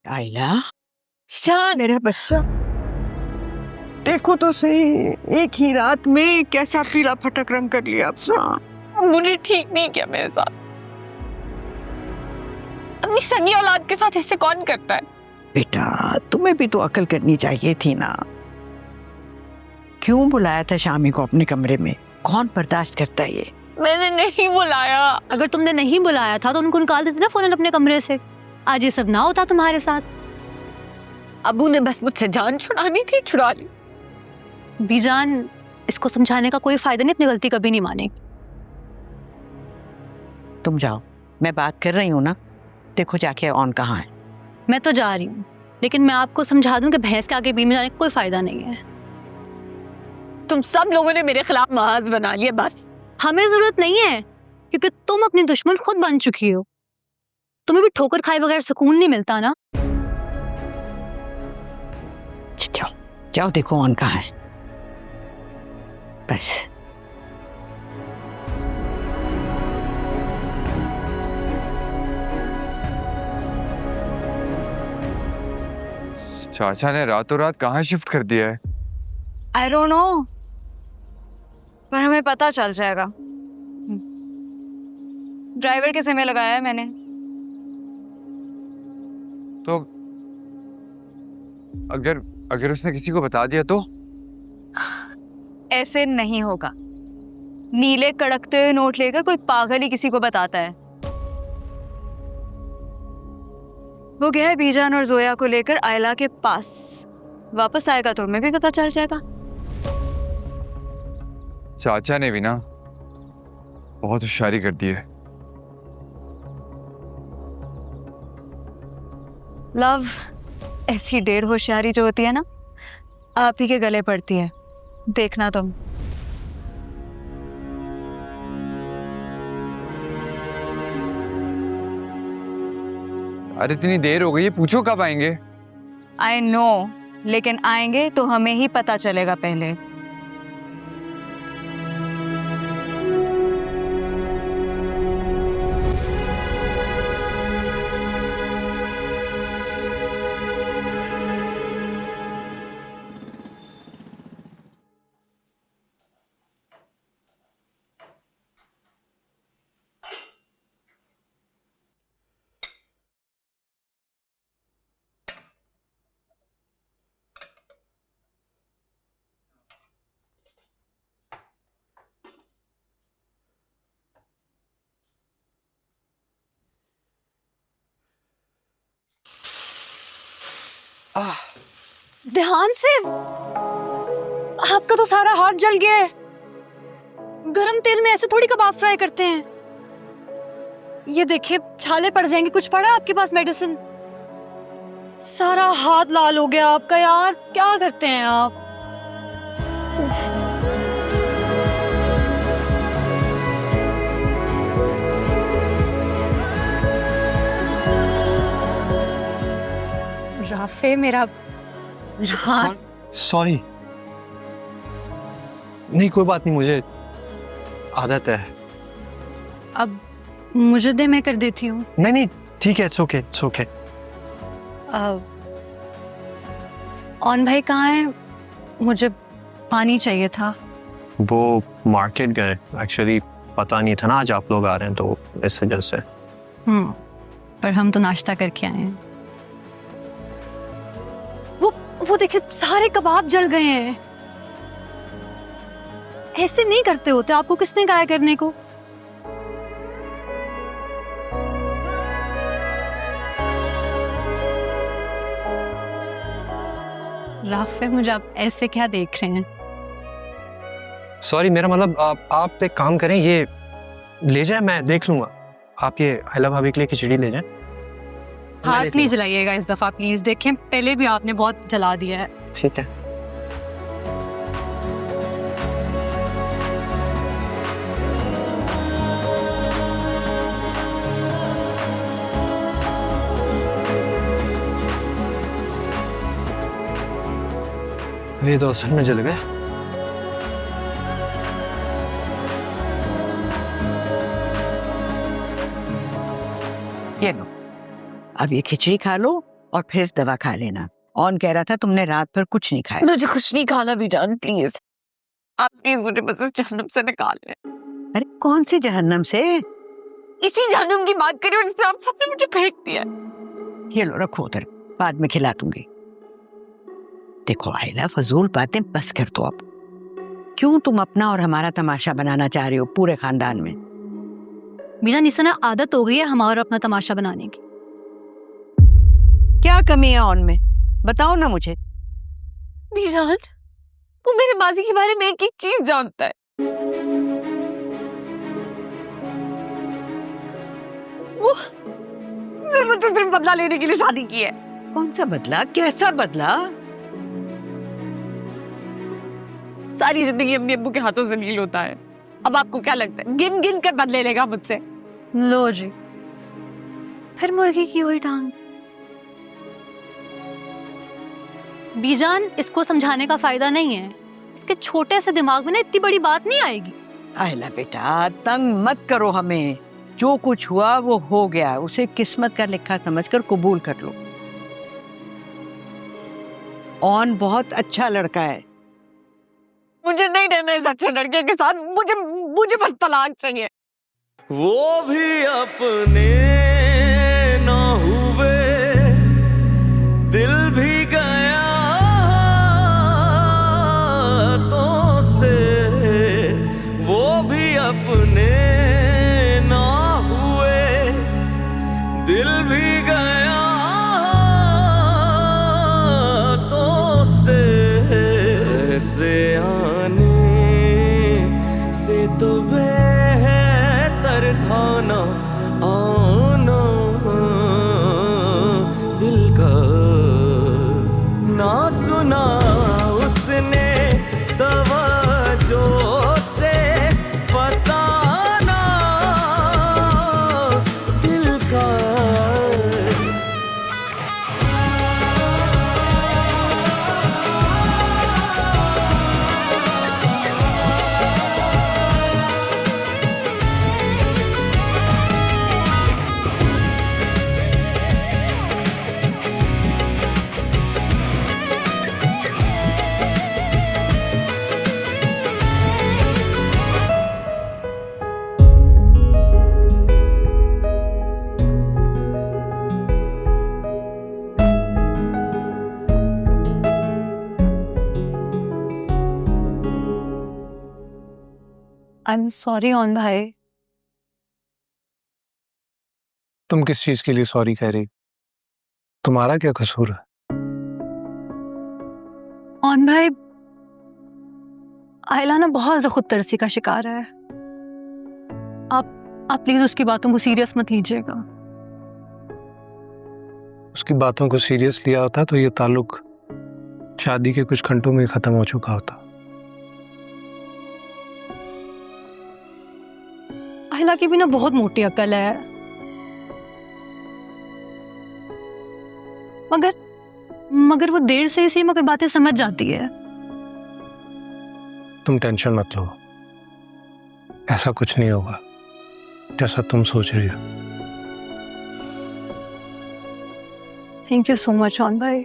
आयला, शान, मेरा बच्चा, देखो तो सही, एक ही रात में कैसा पीला फटक रंग कर लिया अपना। मुझे ठीक नहीं किया मेरे साथ। अपनी सगी औलाद के साथ ऐसे कौन करता है? बेटा, तुम्हें भी तो अकल करनी चाहिए थी ना। क्यों बुलाया था शामी को अपने कमरे में? कौन बर्दाश्त करता है ये? मैंने नहीं बुलाया। अगर तुमने नहीं बुलाया था तो उनको निकाल देते ना फौरन अपने कमरे से। आज ये सब ना होता तुम्हारे साथ। अबू ने बस मुझसे जान छुड़ानी थी, छुड़ा ली। बीजान, इसको समझाने का कोई फायदा नहीं, अपनी गलती कभी नहीं मानेगी। तुम जाओ, मैं बात कर रही हूँ ना। देखो जाके ऑन कहाँ है। मैं तो जा रही हूँ, लेकिन मैं आपको समझा दूं कि भैंस के आगे बीच में जाने का कोई फायदा नहीं है। तुम सब लोगों ने मेरे खिलाफ महाज बना लिया। बस हमें जरूरत नहीं है, क्योंकि तुम अपनी दुश्मन खुद बन चुकी हो। तुम्हें भी ठोकर खाए बगैर सुकून नहीं मिलता ना। जाओ जाओ, देखो ऑन कहाँ है। बस चाचा ने रातों रात कहाँ शिफ्ट कर दिया है? आई डोंट नो, पर हमें पता चल जाएगा। ड्राइवर के समय लगाया है मैंने। तो अगर अगर उसने किसी को बता दिया तो? ऐसे नहीं होगा। नीले कड़कते हुए नोट लेकर कोई पागल ही किसी को बताता है। वो गया है बीजान और जोया को लेकर आयला के पास। वापस आएगा तो हमें भी पता चल जाएगा। चाचा ने भी ना बहुत होशियारी कर दी है। लव ऐसी ढेर होशियारी जो होती है ना, आप ही के गले पड़ती है। देखना तुम। अरे इतनी देर हो गई है, पूछो कब आएंगे? आई नो, लेकिन आएंगे तो हमें ही पता चलेगा पहले। ध्यान से, आपका तो सारा हाथ जल गया है। गरम तेल में ऐसे थोड़ी कबाब फ्राई करते हैं। ये देखिए, छाले पड़ जाएंगे। कुछ पड़ा आपके पास मेडिसिन? सारा हाथ लाल हो गया आपका। यार क्या करते हैं आप? राफे, मेरा हाथ। सॉरी। नहीं कोई बात नहीं, मुझे आदत है। अब मुझे दे, मैं कर देती हूँ। नहीं नहीं ठीक है, it's okay it's okay. On भाई कहाँ है? मुझे पानी चाहिए था। वो मार्केट गए, एक्चुअली पता नहीं था ना आज आप लोग आ रहे हैं, तो इस वजह से। पर हम तो नाश्ता करके आए हैं। वो देखिए, सारे कबाब जल गए हैं। ऐसे नहीं करते होते। आपको किसने कहा है करने को? राफे, मुझे आप ऐसे क्या देख रहे हैं? सॉरी, मेरा मतलब आप एक काम करें, ये ले जाए, मैं देख लूंगा। आप ये आयला भाभी के लिए खिचड़ी ले जाएं। हाथ नहीं जलाइएगा इस दफा प्लीज। देखें, पहले भी आपने बहुत जला दिया है। ठीक है। ये तो असल में जल गए। ये लो, अब ये खिचड़ी खा लो और फिर दवा खा लेना। ऑन कह रहा था तुमने रात भर कुछ नहीं खाया। मुझे कुछ नहीं खाना बीजान, प्लीज आप प्लीज मुझे बस इस जहन्नुम से निकाल लें। अरे कौन सी जहन्नम से? इसी जहन्नुम की बात करिए जिस पे आप सबने मुझे फेंक दिया। ये लो रखो उधर, बाद में खिला दूंगी। देखो आयला, फजूल बातें बस कर दो अब। क्यों तुम अपना और हमारा तमाशा बनाना चाह रही हो पूरे खानदान में? बीजान इसे ना आदत हो गई है हमारा अपना तमाशा बनाने की। क्या कमी है ऑन में, बताओ ना मुझे। बीजान वो मेरे माजी के बारे में एक एक चीज जानता है। वो सिर्फ बदला लेने के लिए शादी की है। कौन सा बदला, कैसा बदला? सारी जिंदगी अम्मी अब्बू के हाथों से नील होता है। अब आपको क्या लगता है गिन गिन कर बदले लेगा मुझसे? लो जी, फिर मुर्गी की हुई टांग। बीजान इसको समझाने का फायदा नहीं है, इसके छोटे से दिमाग में ना इतनी बड़ी बात नहीं आएगी। आयला बेटा, तंग मत करो हमें। जो कुछ हुआ वो हो गया, उसे किस्मत का लिखा समझकर कबूल कर लो। ऑन बहुत अच्छा लड़का है। मुझे नहीं रहना इस अच्छे लड़के के साथ, मुझे बस तलाक चाहिए। वो भी अपने ना हुए, दिल भी गया तो से, वो भी अपने ना हुए, दिल भी गया तो से, ऐसे आने से तो बेहतर था ना आना दिल का। ना सुना उसने तवज्जो से फसाना दिल का। आई एम सॉरी ऑन भाई। तुम किस चीज के लिए सॉरी कह रही? तुम्हारा क्या कसूर है? ऑन भाई, आयला ना बहुत ज्यादा खुद तरसी का शिकार है। आप प्लीज उसकी बातों को सीरियस मत लीजिएगा। उसकी बातों को सीरियस लिया होता तो ये ताल्लुक शादी के कुछ घंटों में खत्म हो चुका होता। आयला की भी ना बहुत मोटी अकल है, मगर वो देर से ही मगर बातें समझ जाती है। तुम टेंशन मत लो, ऐसा कुछ नहीं होगा जैसा तुम सोच रही हो। Thank you so much on भाई।